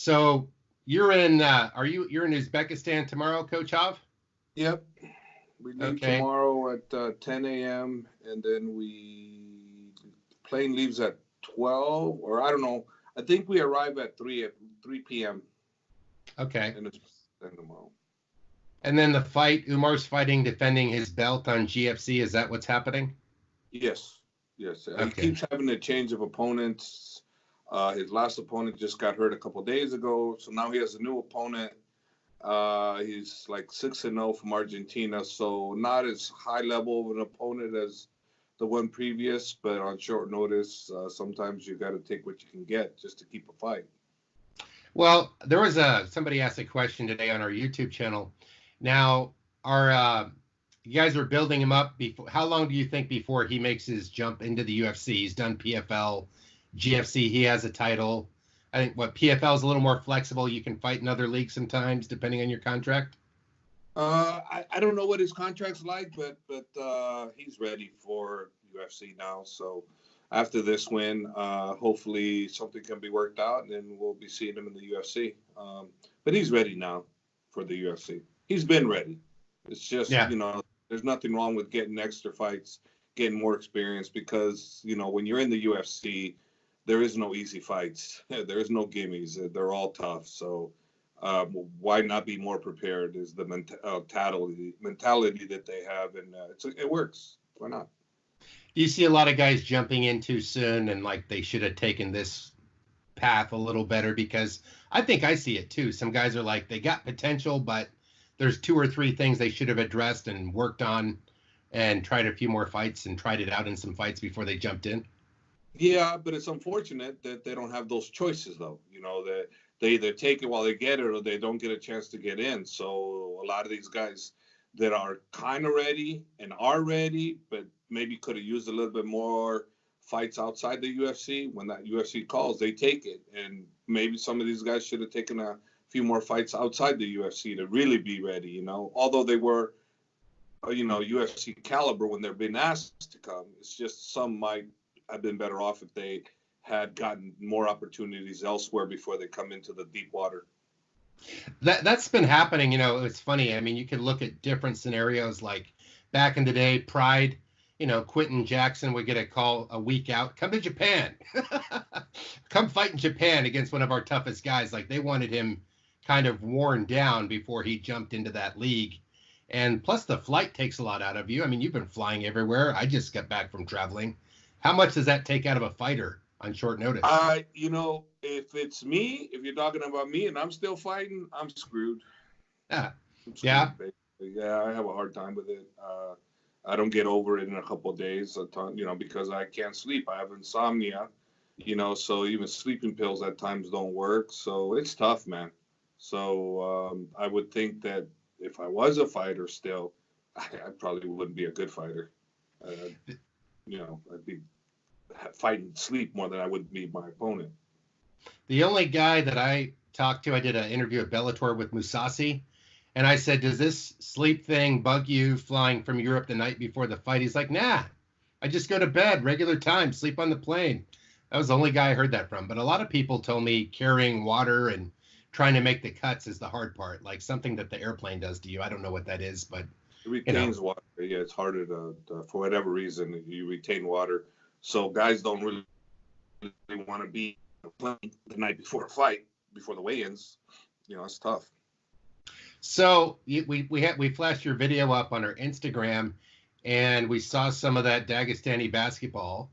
So you're in, you're in Uzbekistan tomorrow, Coach Hav? Yep. We leave tomorrow at 10 a.m. and then plane leaves at 12, or I don't know. I think we arrive at 3 p.m. Okay. And it's tomorrow. And then the fight, Umar's fighting, defending his belt on GFC. Is that what's happening? Yes. Okay. He keeps having a change of opponents. His last opponent just got hurt a couple of days ago, so now he has a new opponent. He's like 6-0 from Argentina, so not as high level of an opponent as the one previous, but on short notice, sometimes you got to take what you can get just to keep a fight. Well, there was somebody asked a question today on our YouTube channel. Now, you guys are building him up. How long do you think before he makes his jump into the UFC? He's done PFL, GFC. He has a title. I think PFL is a little more flexible. You can fight in other leagues sometimes, depending on your contract. I don't know what his contract's like, but he's ready for UFC now. So after this win, hopefully something can be worked out, and then we'll be seeing him in the UFC. But he's ready now for the UFC. He's been ready. It's just, there's nothing wrong with getting extra fights, getting more experience, because, when you're in the UFC, there is no easy fights. There is no gimmies. They're all tough. So why not be more prepared is the mentality that they have, and it works. Why not? You see a lot of guys jumping in too soon, and like they should have taken this path a little better, because I think I see it too. Some guys are like, they got potential, but there's 2 or 3 things they should have addressed and worked on and tried a few more fights and tried it out in some fights before they jumped in. Yeah, but it's unfortunate that they don't have those choices, though. That they either take it while they get it or they don't get a chance to get in. So a lot of these guys that are kind of ready and are ready, but maybe could have used a little bit more fights outside the UFC. When that UFC calls, they take it. And maybe some of these guys should have taken a few more fights outside the UFC to really be ready, although they were, UFC caliber when they're being asked to come. It's just some might have been better off if they had gotten more opportunities elsewhere before they come into the deep water. That's been happening. It's funny. I mean, you could look at different scenarios. Like back in the day, Pride, Quentin Jackson would get a call a week out. Come to Japan. Come fight in Japan against one of our toughest guys. Like they wanted him kind of worn down before he jumped into that league. And plus the flight takes a lot out of you. I mean, you've been flying everywhere. I just got back from traveling. How much does that take out of a fighter on short notice? If it's me, if you're talking about me and I'm still fighting, I'm screwed. Yeah. Basically. Yeah, I have a hard time with it. I don't get over it in a couple of days, because I can't sleep. I have insomnia, so even sleeping pills at times don't work. So it's tough, man. So I would think that if I was a fighter still, I probably wouldn't be a good fighter. I'd be fighting sleep more than I would be my opponent. The only guy that I talked to, I did an interview at Bellator with Mousasi, and I said, does this sleep thing bug you flying from Europe the night before the fight? He's like, nah, I just go to bed, regular time, sleep on the plane. That was the only guy I heard that from. But a lot of people told me carrying water and trying to make the cuts is the hard part, like something that the airplane does to you. I don't know what that is, but it retains water. Yeah, it's harder to for whatever reason, you retain water. So guys don't really want to be playing the night before a fight, before the weigh-ins. It's tough. So we flashed your video up on our Instagram, and we saw some of that Dagestani basketball.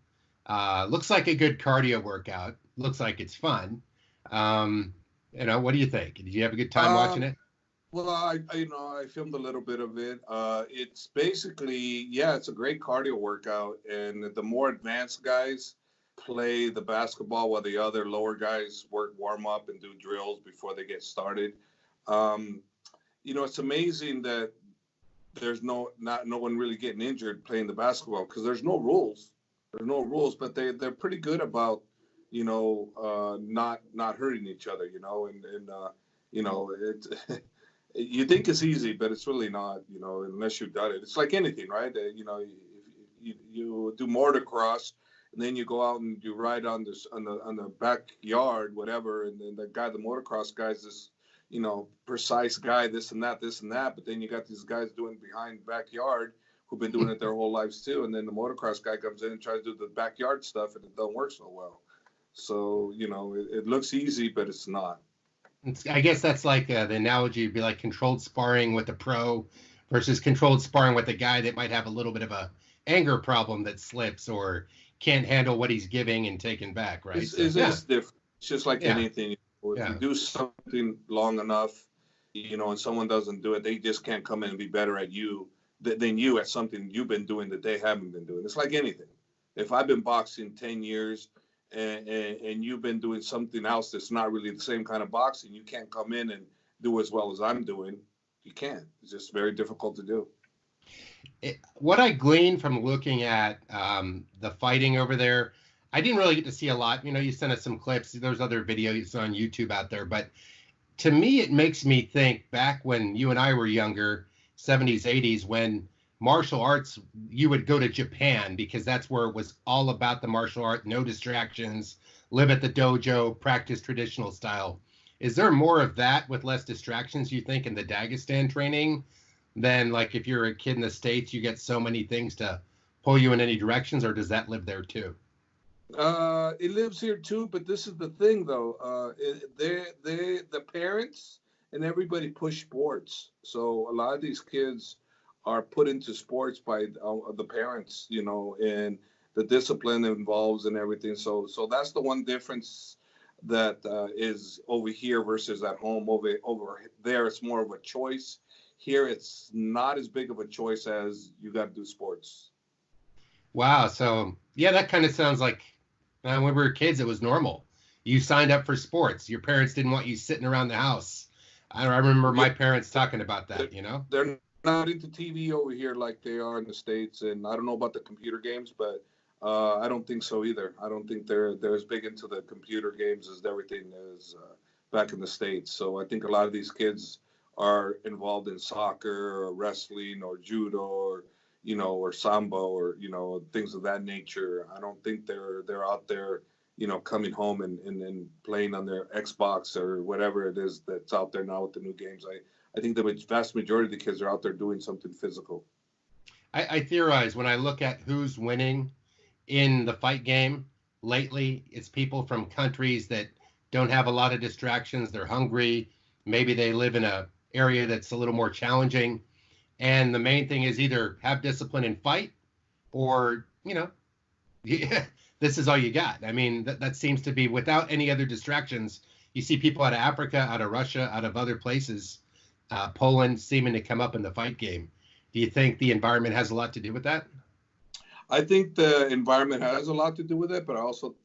Looks like a good cardio workout. Looks like it's fun. What do you think? Did you have a good time watching it? Well, I filmed a little bit of it. It's basically, it's a great cardio workout, and the more advanced guys play the basketball while the other lower guys warm up and do drills before they get started. It's amazing that there's no one really getting injured playing the basketball, because there's no rules. There's no rules, but they're pretty good about not hurting eeach other. You think it's easy, but it's really not. Unless you've done it. It's like anything, right? If you do motocross and then you go out and you ride on this on the backyard, whatever, and then the guy, the motocross guy's this, precise guy, this and that, but then you got these guys doing behind backyard who've been doing it their whole lives too, and then the motocross guy comes in and tries to do the backyard stuff, and it don't work so well. So it looks easy, but it's not. I guess that's like the analogy would be like controlled sparring with a pro versus controlled sparring with a guy that might have a little bit of a anger problem that slips or can't handle what he's giving and taking back, right? It's different. It's just like anything. If you do something long enough, and someone doesn't do it, they just can't come in and be better at you than you at something you've been doing that they haven't been doing. It's like anything. If I've been boxing 10 years and you've been doing something else that's not really the same kind of boxing, you can't come in and do as well as I'm doing. You can't. It's just very difficult to do. What I gleaned from looking at the fighting over there, I didn't really get to see a lot. You sent us some clips. There's other videos on YouTube out there. But to me, it makes me think back when you and I were younger, 70s, 80s, when martial arts, you would go to Japan because that's where it was all about the martial art, no distractions, live at the dojo, practice traditional style. Is there more of that with less distractions, you think, in the Dagestan training than like if you're a kid in the States, you get so many things to pull you in any directions, or does that live there too? It lives here too, but this is the thing though. The parents and everybody push sports. So a lot of these kids are put into sports by the parents, and the discipline involves and everything. So that's the one difference that is over here versus at home. Over there, it's more of a choice. Here, it's not as big of a choice as you got to do sports. Wow. So yeah, that kind of sounds like when we were kids, it was normal. You signed up for sports. Your parents didn't want you sitting around the house. I remember my parents talking about that, They're not into TV over here like they are in the States. And I don't know about the computer games, but I don't think so either. I don't think they're as big into the computer games as everything is back in the States. So I think a lot of these kids are involved in soccer or wrestling or judo or or samba or things of that nature. I don't think they're out there coming home and playing on their Xbox or whatever it is that's out there now with the new games. I think the vast majority of the kids are out there doing something physical. I theorize when I look at who's winning in the fight game lately, it's people from countries that don't have a lot of distractions. They're hungry. Maybe they live in a area that's a little more challenging. And the main thing is either have discipline and fight or, this is all you got. I mean, that seems to be without any other distractions. You see people out of Africa, out of Russia, out of other places, Poland seeming to come up in the fight game. Do you think the environment has a lot to do with that? I think the environment has a lot to do with it, but also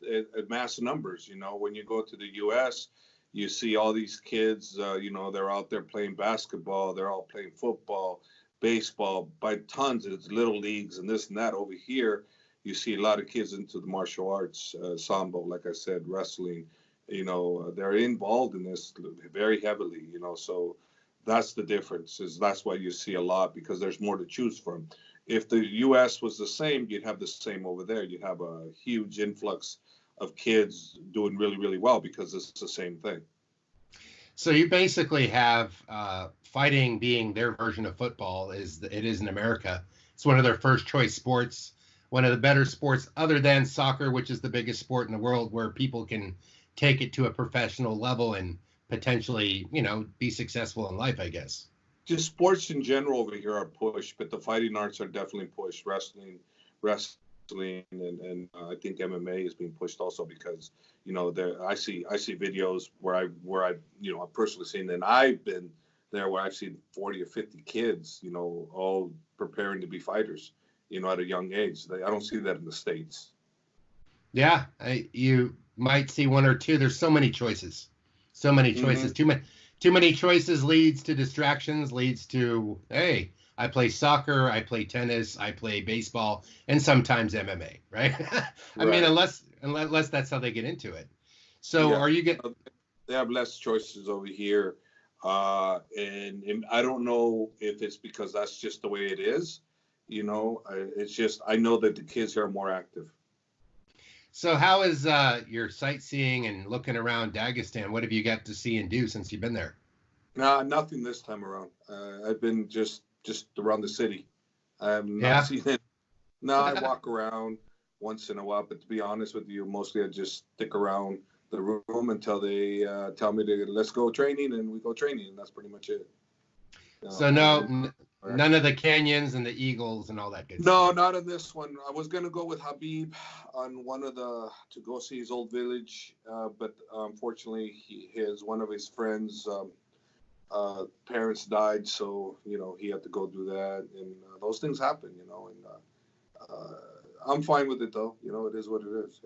mass numbers. When you go to the U.S., you see all these kids, they're out there playing basketball. They're all playing football, baseball, by tons. It's little leagues and this and that. Over here, you see a lot of kids into the martial arts, sambo, like I said, wrestling. They're involved in this very heavily, so that's the difference. That's why you see a lot, because there's more to choose from. If the U.S. was the same, you'd have the same over there. You'd have a huge influx of kids doing really, really well because it's the same thing. So you basically have fighting being their version of football it is in America. It's one of their first choice sports, one of the better sports other than soccer, which is the biggest sport in the world, where people can take it to a professional level and potentially, be successful in life, I guess. Just sports in general over here are pushed, but the fighting arts are definitely pushed. Wrestling, and I think MMA is being pushed also because I see videos where I've personally seen, and I've been there where I've seen 40 or 50 kids all preparing to be fighters at a young age. I don't see that in the States. Yeah, you might see one or two. There's so many choices. Mm-hmm. Too many choices leads to distractions, leads to, hey, I play soccer, I play tennis, I play baseball, and sometimes MMA, right? I mean, unless that's how they get into it. So yeah. Are you getting... They have less choices over here. And I don't know if it's because that's just the way it is. It's just, I know that the kids here are more active. So how is your sightseeing and looking around Dagestan? What have you got to see and do since you've been there? Nah, nothing this time around. I've been just around the city. I have not Yeah. seen it. No, I walk around once in a while, but to be honest with you, mostly I just stick around the room until they tell me to let's go training, and we go training, and that's pretty much it. You So know, no, and, none of the canyons and the eagles and all that good no, stuff. not in this one. I was gonna go with Habib on one of the to go see his old village, but unfortunately, his one of his friends' parents died, so he had to go do that, and those things happen, and I'm fine with it though. It is what it is.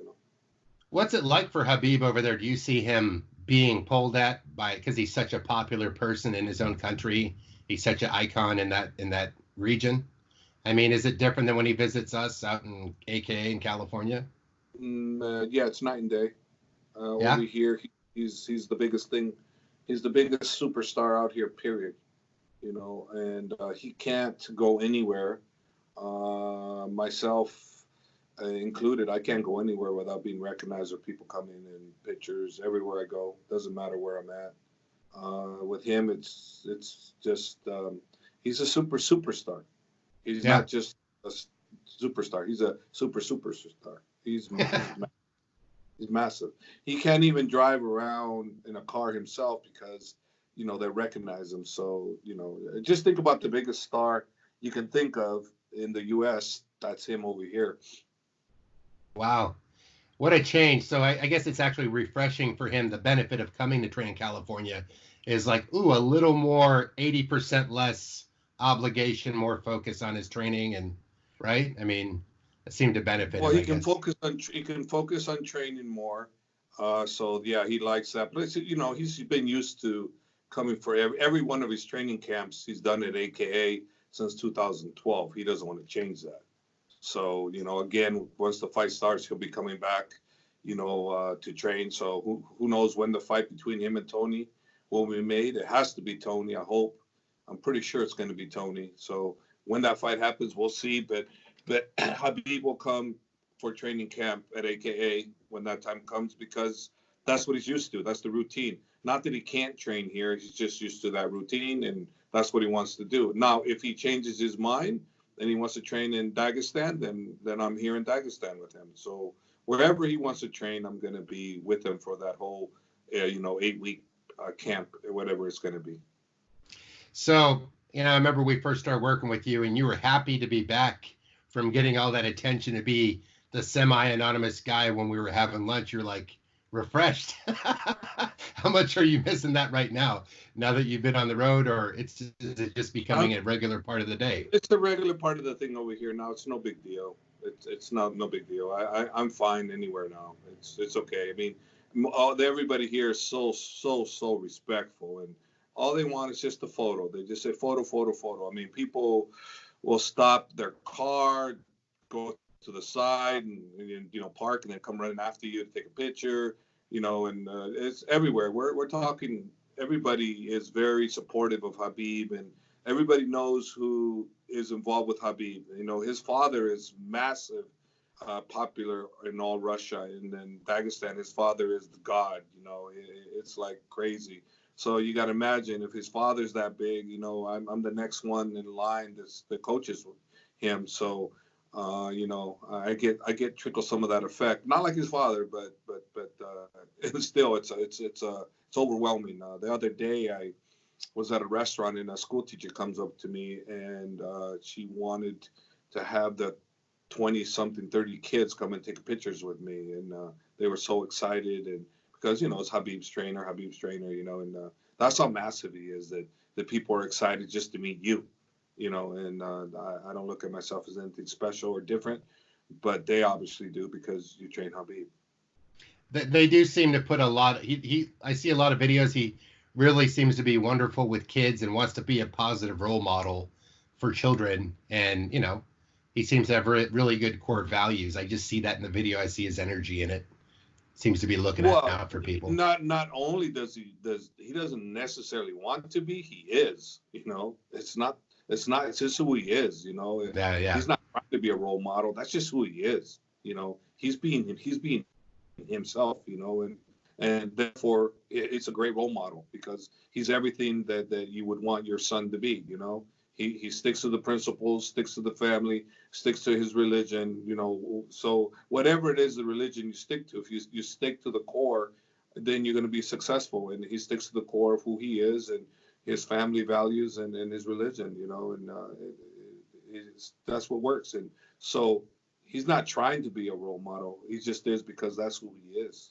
What's it like for Habib over there? Do you see him being pulled at by because he's such a popular person in his own country? He's such an icon in that region. I mean, is it different than when he visits us out in AKA in California? Yeah, it's night and day. Yeah. Over here, he's the biggest thing. He's the biggest superstar out here. Period. And he can't go anywhere. Myself included, I can't go anywhere without being recognized or people coming in pictures everywhere I go. Doesn't matter where I'm at. With him, it's just he's a superstar. He's Yeah. not just a superstar. He's a superstar. He's massive. He can't even drive around in a car himself because they recognize him. So just think about the biggest star you can think of in the U.S. That's him over here. Wow. What a change. So I guess it's actually refreshing for him. The benefit of coming to train California is like, ooh, a little more 80% less obligation, more focus on his training and right. I mean, it seemed to benefit Well, him, he I can guess. focus on training more. So yeah, he likes that. But he's been used to coming for every one of his training camps. He's done at AKA since 2012. He doesn't want to change that. So again, once the fight starts, he'll be coming back, to train. So who knows when the fight between him and Tony will be made? It has to be Tony. I hope. I'm pretty sure it's going to be Tony. So when that fight happens, we'll see. But Habib will come for training camp at AKA when that time comes because that's what he's used to. That's the routine. Not that he can't train here. He's just used to that routine, and that's what he wants to do. Now, if he changes his mind and he wants to train in Dagestan, then I'm here in Dagestan with him. So wherever he wants to train, I'm going to be with him for that whole, 8-week camp, whatever it's going to be. So, I remember we first started working with you and you were happy to be back from getting all that attention to be the semi-anonymous guy when we were having lunch. You're like refreshed. How much are you missing that right now that you've been on the road, or is it just becoming a regular part of the day? It's a regular part of the thing over here now. It's no big deal. It's not no big deal. I'm fine anywhere now. It's okay. I mean, everybody here is so respectful, and all they want is just a photo. They just say photo, photo, photo. I mean, people will stop their car, go to the side, and park, and then come running after you to take a picture. And it's everywhere. We're talking. Everybody is very supportive of Habib, and everybody knows who is involved with Habib. His father is massive, popular in all Russia, and then Dagestan. His father is the god. It's like crazy. So you got to imagine if his father's that big. I'm the next one in line. The coaches with him. So I get trickle some of that effect. Not like his father, but still, it's overwhelming. The other day I was at a restaurant and a school teacher comes up to me and she wanted to have the 20 something 30 kids come and take pictures with me, and they were so excited, and because it's Habib's trainer, and that's how massive he is, that people are excited just to meet you, and I don't look at myself as anything special or different, but they obviously do because you train Habib. They do seem to put a lot. I see a lot of videos. He really seems to be wonderful with kids and wants to be a positive role model for children. And he seems to have really good core values. I just see that in the video. I see his energy in it. Seems to be looking out for people. Not only does he doesn't necessarily want to be. He is. It's just who he is. Yeah. He's not trying to be a role model. That's just who he is. He's being himself, and therefore it's a great role model because he's everything that you would want your son to be. He sticks to the principles, sticks to the family, sticks to his religion. So whatever it is, the religion you stick to, if you stick to the core, then you're going to be successful. And he sticks to the core of who he is and his family values and his religion. That's what works. And so he's not trying to be a role model. He just is because that's who he is.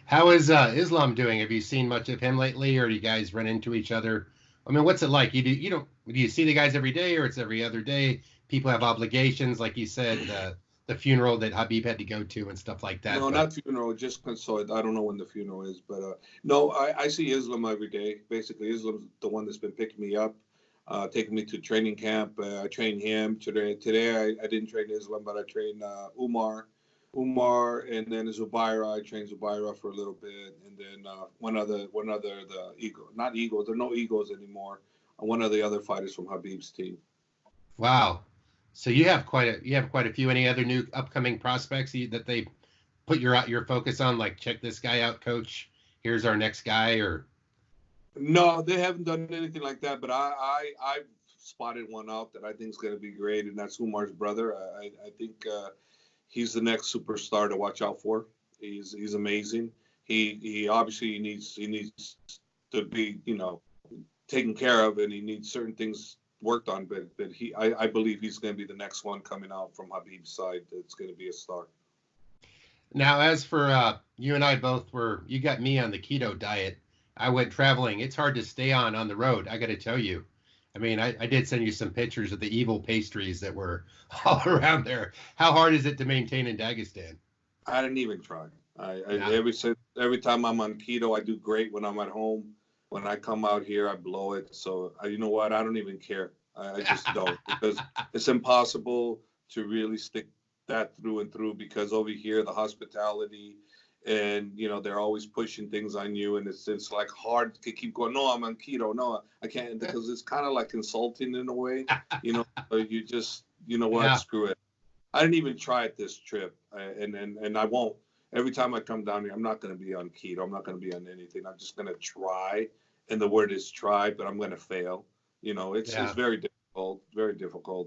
How is Islam doing? Have you seen much of him lately, or do you guys run into each other? I mean, what's it like? Do you see the guys every day, or it's every other day? People have obligations, like you said, the funeral that Khabib had to go to and stuff like that. No, not funeral, just consort. I don't know when the funeral is, but no, I see Islam every day. Basically, Islam's the one that's been picking me up, taking me to training camp. I train him today. I didn't train Islam, but I trained Umar, and then Zubaira. I trained Zubaira for a little bit, and then one other, the ego, not egos. There are no egos anymore. One of the other fighters from Khabib's team. Wow, so you have quite a few. Any other new upcoming prospects that they put your focus on? Like, check this guy out, coach. Here's our next guy, or no, they haven't done anything like that. But I've spotted one out that I think is going to be great, and that's Umar's brother. I think. He's the next superstar to watch out for. He's amazing. He obviously needs to be taken care of, and he needs certain things worked on. But I believe he's going to be the next one coming out from Khabib's side. That's going to be a star. Now, as for you and I both you got me on the keto diet. I went traveling. It's hard to stay on the road. I got to tell you. I mean, I did send you some pictures of the evil pastries that were all around there. How hard is it to maintain in Dagestan? I didn't even try. Every time I'm on keto, I do great when I'm at home. When I come out here, I blow it. So you know what? I don't even care. I just don't, because it's impossible to really stick that through and through, because over here, the hospitality, and they're always pushing things on you, and it's like hard to keep going. No, I'm on keto. No, I can't, because it's kind of like insulting in a way. So you just what? Yeah. Screw it. I didn't even try it this trip, and I won't. Every time I come down here, I'm not going to be on keto. I'm not going to be on anything. I'm just going to try, and the word is try, but I'm going to fail. It's very difficult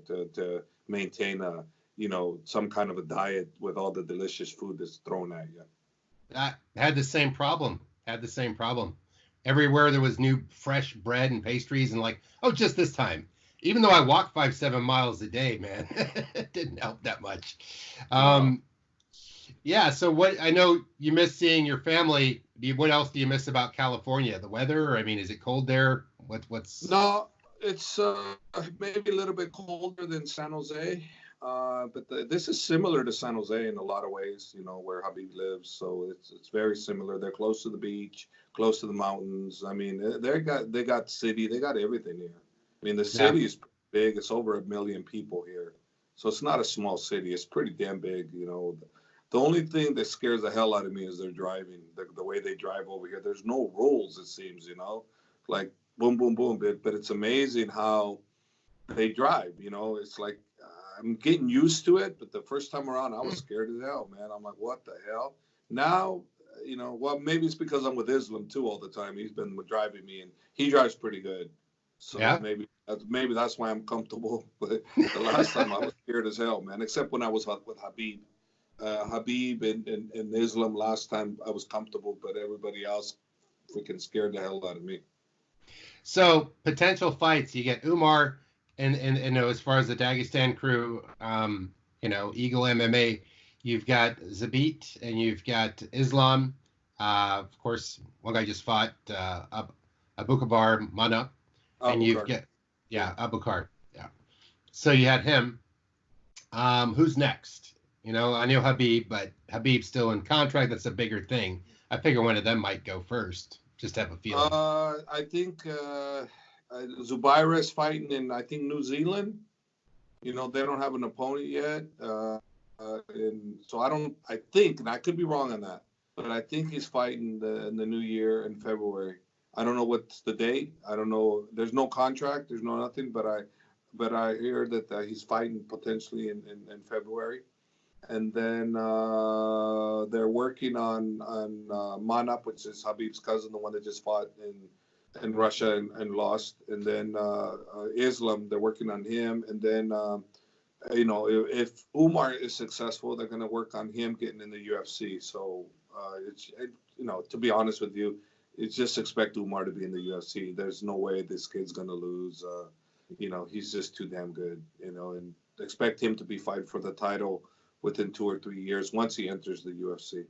to maintain some kind of a diet with all the delicious food that's thrown at you. I had the same problem. Everywhere there was new fresh bread and pastries, and just this time. Even though I walk 5-7 miles a day, man, it didn't help that much. Yeah. So what? I know you miss seeing your family. What else do you miss about California? The weather? I mean, is it cold there? What's? No, it's maybe a little bit colder than San Jose. But this is similar to San Jose in a lot of ways, where Khabib lives. So it's very similar. They're close to the beach, close to the mountains. I mean, they got city, they got everything here. I mean, the city is big. It's over 1 million people here, so it's not a small city. It's pretty damn big. The only thing that scares the hell out of me is their driving, the way they drive over here. There's no rules, it seems. Like boom, boom, boom. But it's amazing how they drive. It's like. I'm getting used to it, but the first time around, I was scared as hell, man. I'm like, what the hell? Now, well, maybe it's because I'm with Islam too all the time. He's been driving me, and he drives pretty good. So maybe that's why I'm comfortable. But the last time I was scared as hell, man. Except when I was with Khabib, and Islam. Last time I was comfortable, but everybody else freaking scared the hell out of me. So potential fights, you get Umar. And as far as the Dagestan crew, Eagle MMA, you've got Zabit and you've got Islam. Of course, one guy just fought Abubakar Mana, and you've got Abubakar. Yeah. So you had him. Who's next? I know Khabib, but Khabib's still in contract. That's a bigger thing. I figure one of them might go first. Just have a feeling. I think. Zubaira is fighting in, I think, New Zealand. They don't have an opponent yet. And so I think, and I could be wrong on that, but I think he's fighting in the new year in February. I don't know what's the date. I don't know. There's no contract. There's no nothing, but I hear that he's fighting potentially in February. And then they're working on Manap, which is Habib's cousin, the one that just fought in Russia and lost. And then Islam, they're working on him. And then if Umar is successful, they're going to work on him getting in the UFC. So to be honest with you, it's just expect Umar to be in the UFC. There's no way this kid's going to lose. He's just too damn good. And expect him to be fighting for the title within 2 or 3 years once he enters the UFC.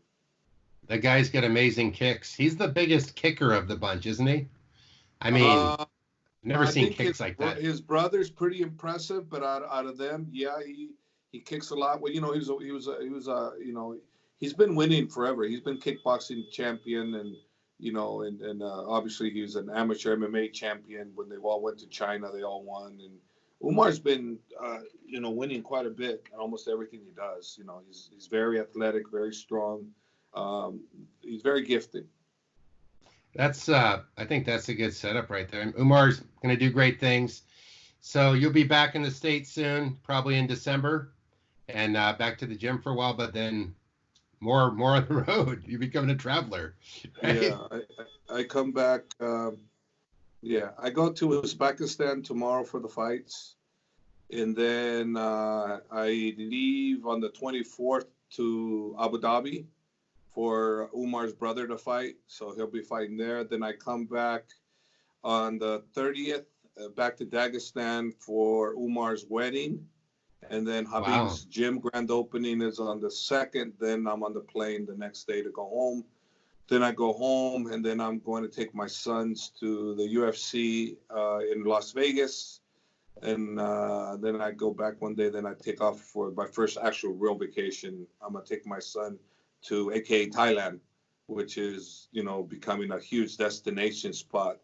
The guy's got amazing kicks. He's the biggest kicker of the bunch, isn't he? I mean, never seen kicks like that. His brother's pretty impressive, but out of them, yeah, he kicks a lot. Well, he's been winning forever. He's been kickboxing champion, and obviously he was an amateur MMA champion. When they all went to China, they all won. And Umar's been winning quite a bit in almost everything he does. He's very athletic, very strong. He's very gifted. I think that's a good setup right there. Umar's going to do great things. So you'll be back in the States soon, probably in December, and back to the gym for a while, but then more on the road. You're becoming a traveler. Right? Yeah, I come back. I go to Uzbekistan tomorrow for the fights. And then I leave on the 24th to Abu Dhabi for Umar's brother to fight. So he'll be fighting there. Then I come back on the 30th, back to Dagestan for Umar's wedding. And then Habib's gym grand opening is on the 2nd. Then I'm on the plane the next day to go home. Then I go home, and then I'm going to take my sons to the UFC in Las Vegas. And then I go back one day. Then I take off for my first actual real vacation. I'm going to take my son to AKA Thailand, which is, becoming a huge destination spot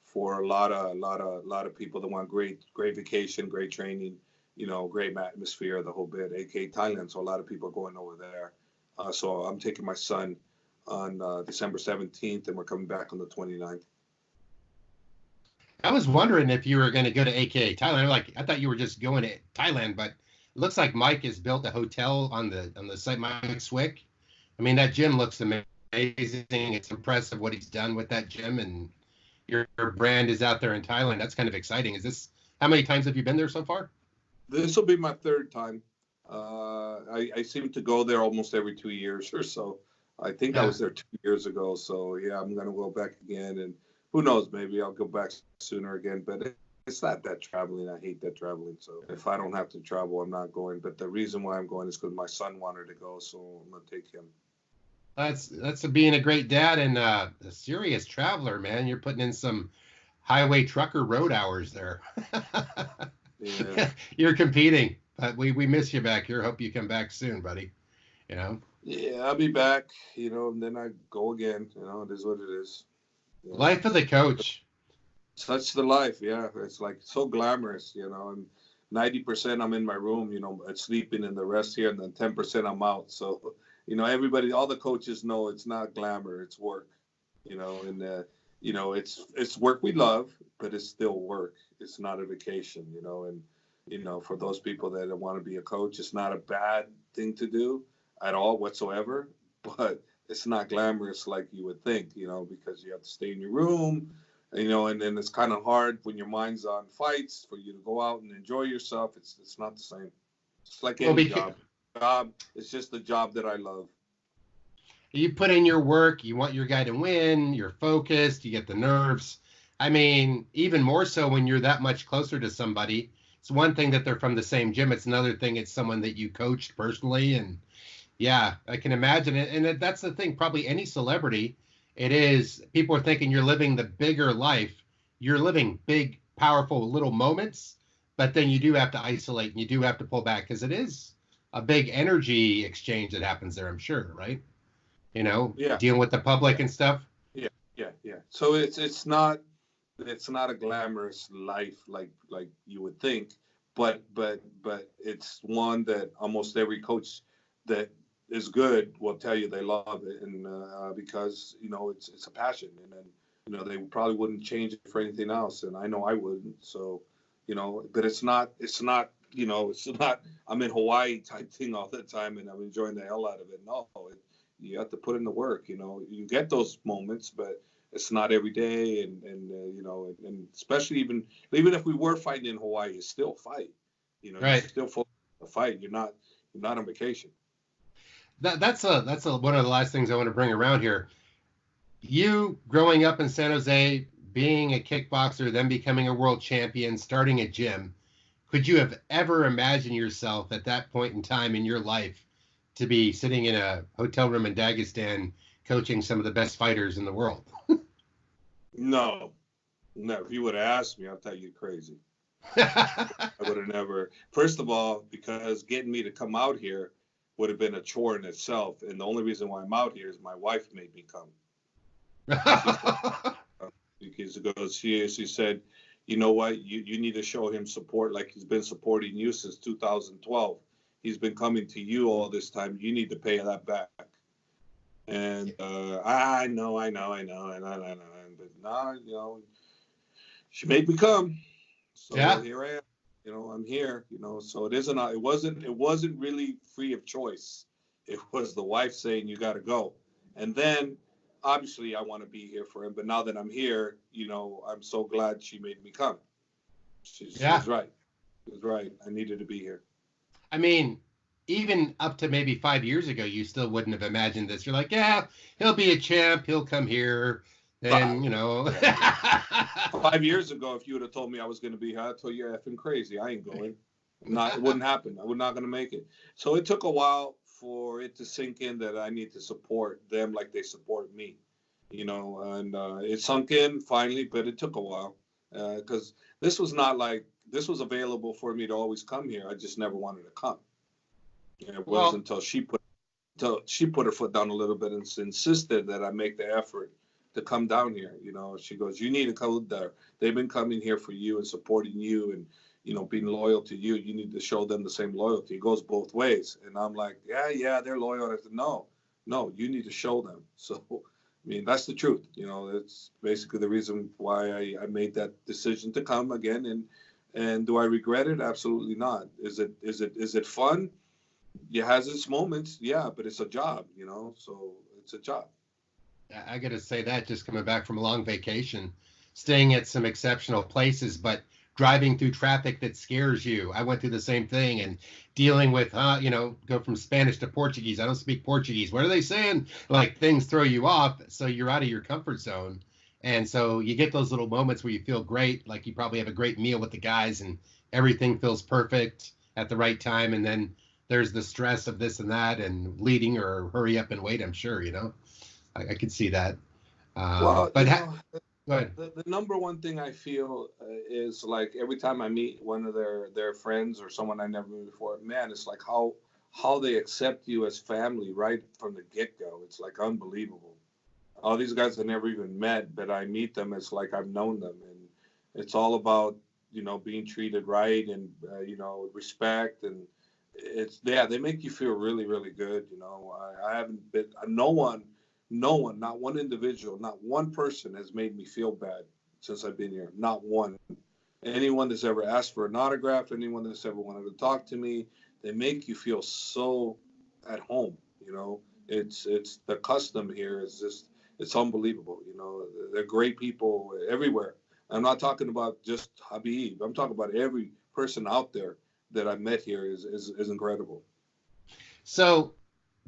for a lot of people that want great vacation, great training, great atmosphere, the whole bit, AKA Thailand. So a lot of people are going over there. So I'm taking my son on December 17th, and we're coming back on the 29th. I was wondering if you were going to go to AKA Thailand. I thought you were just going to Thailand, but it looks like Mike has built a hotel on the site, Mike Swick. I mean, that gym looks amazing. It's impressive what he's done with that gym, and your brand is out there in Thailand. That's kind of exciting. How many times have you been there so far? This will be my 3rd time. I seem to go there almost every 2 years or so. I think I was there 2 years ago. So, yeah, I'm going to go back again. And who knows, maybe I'll go back sooner again. But it's not that traveling. I hate that traveling. So if I don't have to travel, I'm not going. But the reason why I'm going is because my son wanted to go. So I'm going to take him. That's being a great dad and a serious traveler, man. You're putting in some highway trucker road hours there. Yeah. You're competing, but we miss you back here. Hope you come back soon, buddy. Yeah, I'll be back, and then I go again. It is what it is. Life of the coach. Such the life, yeah. It's like so glamorous, and 90% I'm in my room, sleeping, and the rest here, and then 10% I'm out. So, everybody, all the coaches know it's not glamour, it's work, and it's work we love, but it's still work. It's not a vacation, and for those people that want to be a coach, it's not a bad thing to do at all whatsoever, but it's not glamorous like you would think, because you have to stay in your room, and then it's kind of hard when your mind's on fights for you to go out and enjoy yourself. It's not the same. It's like any job. It's just the job that I love. You put in your work, you want your guy to win, you're focused, you get the nerves. I mean, even more so when you're that much closer to somebody. It's one thing that they're from the same gym. It's another thing it's someone that you coached personally. And yeah, I can imagine it. And that's the thing, probably any celebrity, it is, people are thinking you're living the bigger life. You're living big, powerful little moments, but then you do have to isolate and you do have to pull back because it is a big energy exchange that happens there, I'm sure, right? Dealing with the public and stuff. Yeah. So it's not a glamorous life like you would think, but it's one that almost every coach that is good will tell you they love it, and because it's a passion, and then they probably wouldn't change it for anything else, and I know I wouldn't. So but it's not it's not I'm in Hawaii type thing all the time and I'm enjoying the hell out of it. No, you have to put in the work. You get those moments, but it's not every day. And especially even if we were fighting in Hawaii, it's still a fight. You Right. still focus on the fight. You're not on vacation. That's one of the last things I want to bring around here. You growing up in San Jose, being a kickboxer, then becoming a world champion, starting a gym. Could you have ever imagined yourself at that point in time in your life to be sitting in a hotel room in Dagestan coaching some of the best fighters in the world? No. If you would have asked me, I'll tell you crazy. I would have never. First of all, because getting me to come out here would have been a chore in itself. And the only reason why I'm out here is my wife made me come. Because she said, you know what, you need to show him support like he's been supporting you since 2012. He's been coming to you all this time. You need to pay that back. And I know. But nah, she made me come. So yeah. Here I am. I'm here. So it wasn't really free of choice. It was the wife saying you got to go. And then obviously I want to be here for him. But now that I'm here, I'm so glad she made me come. She was right. She was right. I needed to be here. I mean, even up to maybe 5 years ago, you still wouldn't have imagined this. You're like, yeah, he'll be a champ. He'll come here. Then, 5 years ago, if you would have told me I was going to be here, I'd tell you you're effing crazy. I ain't going. It wouldn't happen. I was not going to make it. So it took a while for it to sink in that I need to support them like they support me, and it sunk in finally, but it took a while because this was available for me to always come here. I just never wanted to come. It wasn't until she put her foot down a little bit and insisted that I make the effort to come down here. She goes, you need to come there. They've been coming here for you and supporting you and, being loyal to you. You need to show them the same loyalty. It goes both ways. And I'm like, yeah, they're loyal. I said, no, you need to show them. So, that's the truth. It's basically the reason why I made that decision to come again. And do I regret it? Absolutely not. Is it fun? It has its moments. Yeah, but it's a job, so it's a job. I got to say that just coming back from a long vacation, staying at some exceptional places, but driving through traffic that scares you. I went through the same thing and dealing with, go from Spanish to Portuguese. I don't speak Portuguese. What are they saying? Like things throw you off. So you're out of your comfort zone. And so you get those little moments where you feel great. Like you probably have a great meal with the guys and everything feels perfect at the right time. And then there's the stress of this and that and bleeding or hurry up and wait, I'm sure, I could see that. Go ahead. The number one thing I feel is like every time I meet one of their friends or someone I never met before, man, it's like how they accept you as family right from the get-go. It's like unbelievable. All these guys I never even met, but I meet them. It's like I've known them. And it's all about, being treated right and, respect. And they make you feel really, really good. I haven't been, no one, not one individual, not one person has made me feel bad since I've been here. Not one. Anyone that's ever asked for an autograph, anyone that's ever wanted to talk to me, they make you feel so at home. It's the custom here is just, it's unbelievable. They're great people everywhere. I'm not talking about just Khabib. I'm talking about every person out there that I've met here is incredible. So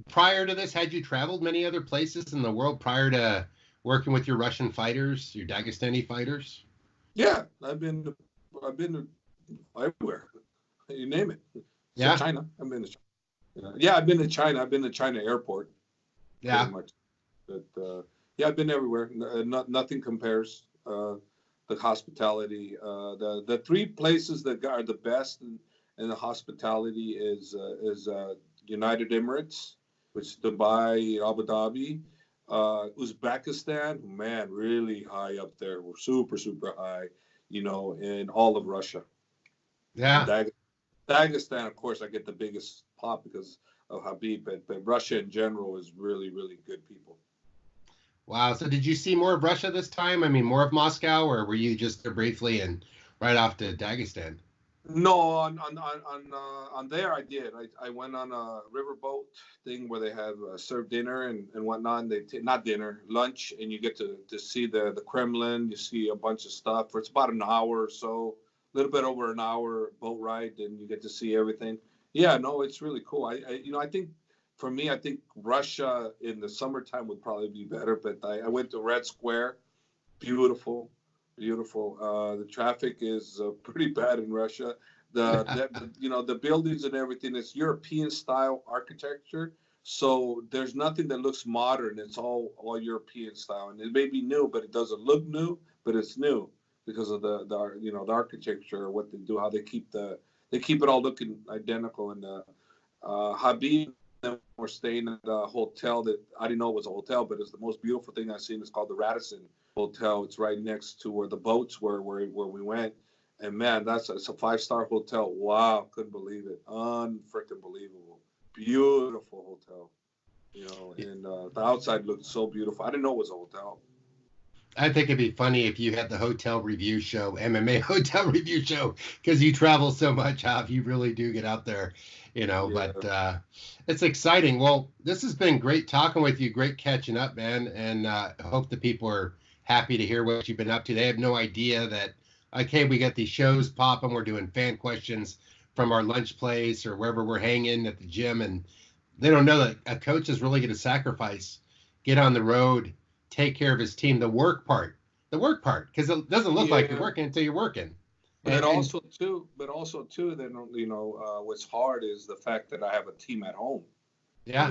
prior to this, had you traveled many other places in the world prior to working with your Russian fighters, your Dagestani fighters? Yeah, I've been to everywhere. You name it. Yeah. China. I've been to China. Yeah, I've been to China. I've been to China airport. Yeah. Pretty much. But I've been everywhere. Nothing compares. The hospitality. The three places that are the best in the hospitality is United Emirates, which is Dubai, Abu Dhabi, Uzbekistan, man, really high up there. We're super, super high, in all of Russia. Yeah. Dagestan, of course, I get the biggest pop because of Khabib, but Russia in general is really, really good people. Wow. So did you see more of Russia this time? I mean, more of Moscow, or were you just there briefly and right off to Dagestan? No, on there I did. I went on a riverboat thing where they have served dinner and whatnot. And not dinner, lunch, and you get to see the Kremlin. You see a bunch of stuff. For it's about an hour or so, a little bit over an hour boat ride, and you get to see everything. Yeah, no, it's really cool. I think for me, I think Russia in the summertime would probably be better. But I went to Red Square. Beautiful, beautiful. The traffic is pretty bad in Russia. The buildings and everything is European style architecture. So there's nothing that looks modern. It's all European style, and it may be new, but it doesn't look new. But it's new because of the architecture, what they do, how they keep it all looking identical. And Habib and we're staying at a hotel that I didn't know it was a hotel, but it's the most beautiful thing I've seen. It's called the Radisson Hotel. It's right next to where the boats were, where we went. And man, it's a 5-star hotel. Wow, couldn't believe it. Unfreaking believable. Beautiful hotel. And the outside looked so beautiful. I didn't know it was a hotel. I think it'd be funny if you had the hotel review show, MMA hotel review show, because you travel so much, how you really do get out there, Yeah. but it's exciting. Well, this has been great talking with you, great catching up, man, and I hope the people are happy to hear what you've been up to. They have no idea that, okay, we got these shows popping, we're doing fan questions from our lunch place or wherever we're hanging at the gym, and they don't know that a coach is really going to sacrifice, get on the road, take care of his team, the work part, because it doesn't look like you're Yeah. working until you're working. But And also too, then what's hard is the fact that I have a team at home. yeah,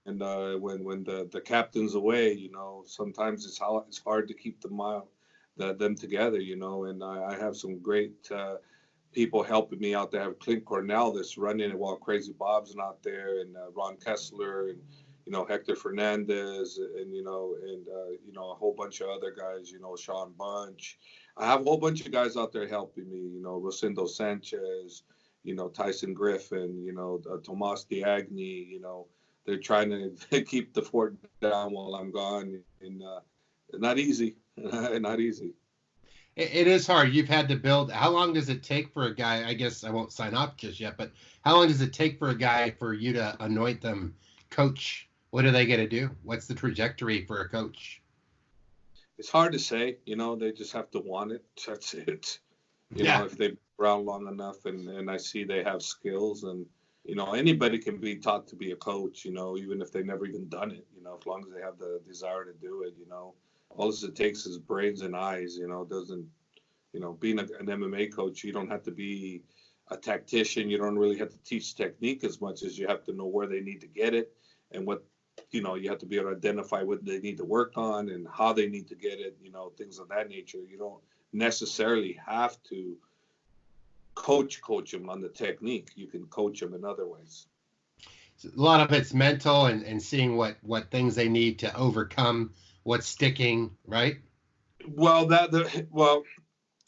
And when the captain's away, sometimes it's hard to keep them together, and I have some great people helping me out there. I have Clint Cornell that's running it while Crazy Bob's not there, and Ron Kessler, and Hector Fernandez, and a whole bunch of other guys, Sean Bunch. I have a whole bunch of guys out there helping me, Rosendo Sanchez, Tyson Griffin, Tomas Diagni, they're trying to keep the fort down while I'm gone, and not easy, not easy. it is hard. You've had to build. How long does it take for a guy? I guess I won't sign off just yet, but how long does it take for a guy for you to anoint them coach? What are they going to do? What's the trajectory for a coach? It's hard to say, they just have to want it. That's it. Yeah. If they've been around long enough, and I see they have skills, and anybody can be taught to be a coach, even if they've never even done it, as long as they have the desire to do it. All it takes is brains and eyes. It doesn't, being an MMA coach, you don't have to be a tactician. You don't really have to teach technique as much as you have to know where they need to get it, and what you have to be able to identify what they need to work on and how they need to get it, things of that nature. You don't necessarily have to coach them on the technique. You can coach them in other ways. A lot of it's mental and seeing what things they need to overcome, what's sticking, right? Well,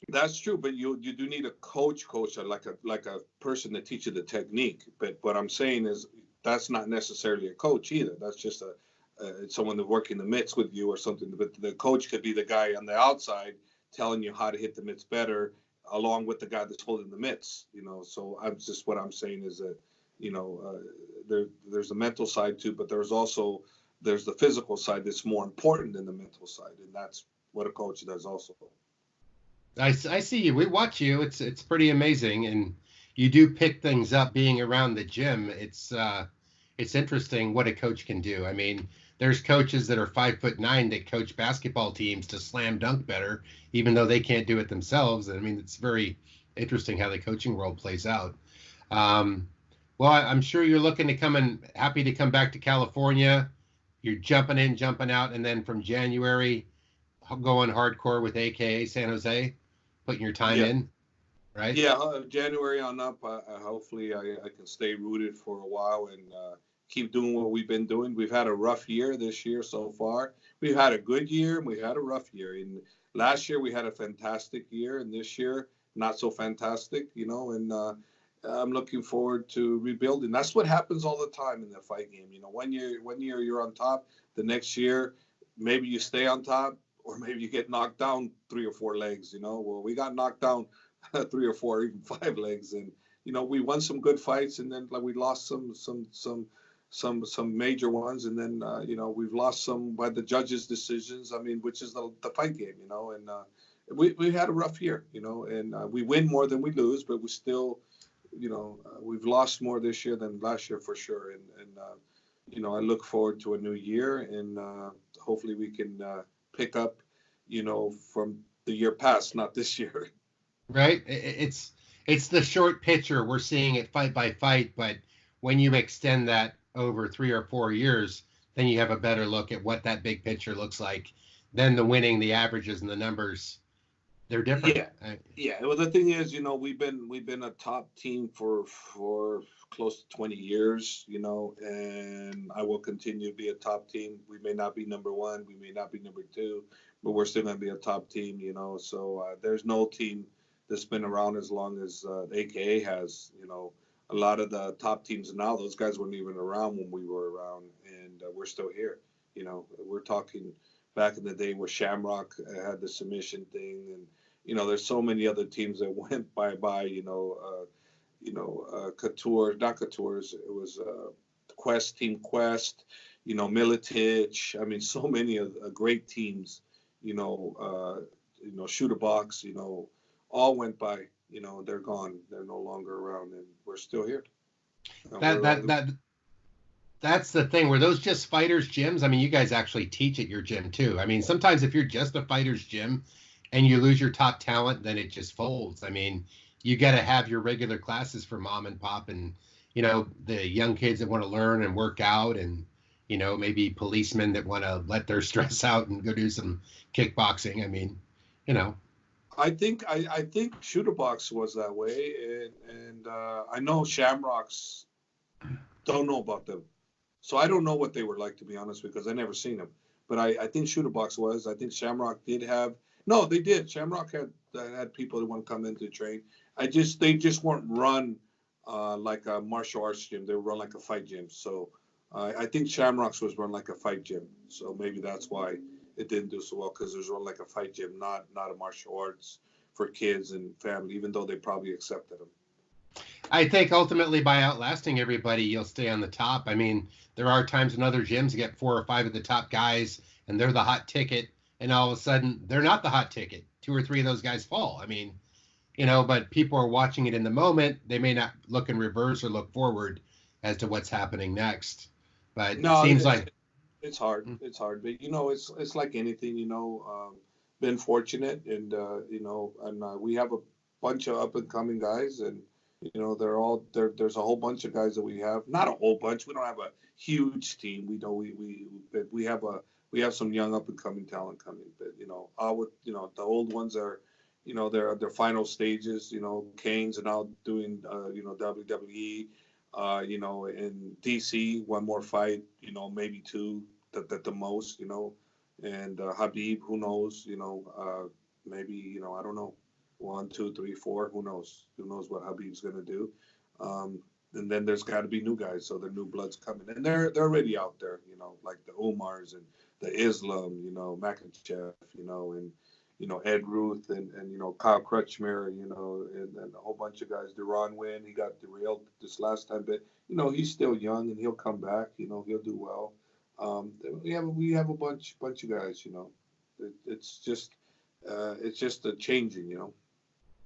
that's true, but you do need a coach, like a person to teach you the technique. But what I'm saying is that's not necessarily a coach either. That's just someone that working the mitts with you or something. But the coach could be the guy on the outside telling you how to hit the mitts better, along with the guy that's holding the mitts. So what I'm saying is that there's a mental side too, but there's the physical side that's more important than the mental side, and that's what a coach does also. I see you. We watch you. It's pretty amazing, and you do pick things up being around the gym. It's interesting what a coach can do. I mean, there's coaches that are 5'9" that coach basketball teams to slam dunk better, even though they can't do it themselves. I mean, it's very interesting how the coaching world plays out. Well, I'm sure you're looking to happy to come back to California. You're jumping in, jumping out, and then from January, going hardcore with AKA San Jose, putting your time Yeah. in, right? Yeah, January on up. Hopefully, I can stay rooted for a while and keep doing what we've been doing. We've had a rough year this year so far. We've had a good year and we had a rough year. And last year we had a fantastic year, and this year not so fantastic. And I'm looking forward to rebuilding. That's what happens all the time in the fight game. One year you're on top, the next year maybe you stay on top, or maybe you get knocked down 3 or 4 legs. Well, we got knocked down three or four, even five legs. And we won some good fights, and then like we lost some major ones, and then we've lost some by the judges' decisions. I mean, which is the fight game, and we had a rough year, and we win more than we lose, but we still, we've lost more this year than last year for sure. And I look forward to a new year, and hopefully we can pick up, from the year past, not this year. Right. It's the short picture. We're seeing it fight by fight, but when you extend that over 3 or 4 years, then you have a better look at what that big picture looks like. Then the winning, the averages, and the numbers, they're different. Yeah. Well, the thing is, we've been a top team for close to 20 years, and I will continue to be a top team. We may not be number one, we may not be number two, but we're still going to be a top team, So there's no team that's been around as long as AKA has. A lot of the top teams now, those guys weren't even around when we were around, and we're still here. We're talking back in the day where Shamrock had the submission thing, and there's so many other teams that went bye. Couture, not Couture's, it was Quest, Team Quest, Militich. I mean, so many of great teams, Shooter Box, all went by. They're gone. They're no longer around, and we're still here. That's the thing. Were those just fighters' gyms? I mean, you guys actually teach at your gym too. I mean, sometimes if you're just a fighters' gym and you lose your top talent, then it just folds. I mean, you got to have your regular classes for mom and pop and, the young kids that want to learn and work out, and, maybe policemen that want to let their stress out and go do some kickboxing. I mean, I think Shooter Box was that way, and I know Shamrocks, don't know about them, so I don't know what they were like, to be honest, because I never seen them. But I think Shooter Box was. I think Shamrock did have. No, they did. Shamrock had people that want to come in to train. They just weren't run like a martial arts gym. They were run like a fight gym. So I think Shamrock's was run like a fight gym. So maybe that's why it didn't do so well, because it was run like a fight gym, not a martial arts for kids and family, even though they probably accepted them. I think ultimately by outlasting everybody, you'll stay on the top. I mean, there are times in other gyms you get 4 or 5 of the top guys, and they're the hot ticket, and all of a sudden they're not the hot ticket. 2 or 3 of those guys fall. I mean, but people are watching it in the moment. They may not look in reverse or look forward as to what's happening next. But no, it seems like it's hard. It's hard, but it's like anything. Been fortunate, and we have a bunch of up and coming guys, and they're all there. There's a whole bunch of guys that we have. Not a whole bunch. We don't have a huge team. We have some young up and coming talent coming. But the old ones are, their final stages. Kane's now doing WWE. In DC, one more fight. Maybe 2 at the most. And Khabib, who knows? Maybe I don't know. 1, 2, 3, 4. Who knows? Who knows what Khabib's gonna do? And then there's got to be new guys, so the new blood's coming, and they're already out there. Like the Umars and the Islam, Makhachev, and Ed Ruth and Kyle Crutchmer, and a whole bunch of guys. Deron Wynn, he got derailed this last time, but he's still young and he'll come back. He'll do well. We have a bunch of guys. It's just a changing.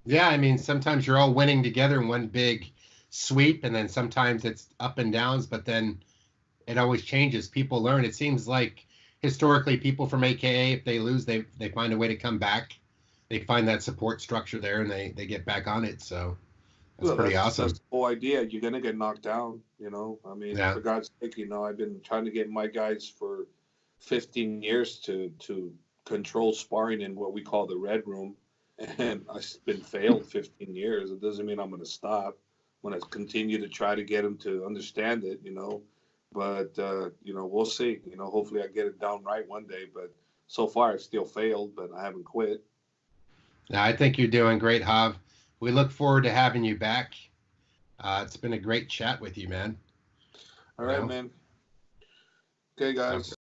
Yeah, I mean, sometimes you're all winning together in one big sweep, and then sometimes it's up and downs, but then it always changes. People learn. It seems like historically people from AKA, if they lose, they find a way to come back. They find that support structure there, and they get back on it. So that's pretty awesome. That's the whole idea. You're going to get knocked down, I mean, yeah. For God's sake, I've been trying to get my guys for 15 years to control sparring in what we call the red room, and I've been failed 15 years. It doesn't mean I'm going to stop. I'm going to continue to try to get them to understand it, but we'll see. Hopefully I get it down right one day, but so far I've still failed, but I haven't quit. Yeah, I think you're doing great, Jav. We look forward to having you back. It's been a great chat with you, man. All right, man. Okay, guys.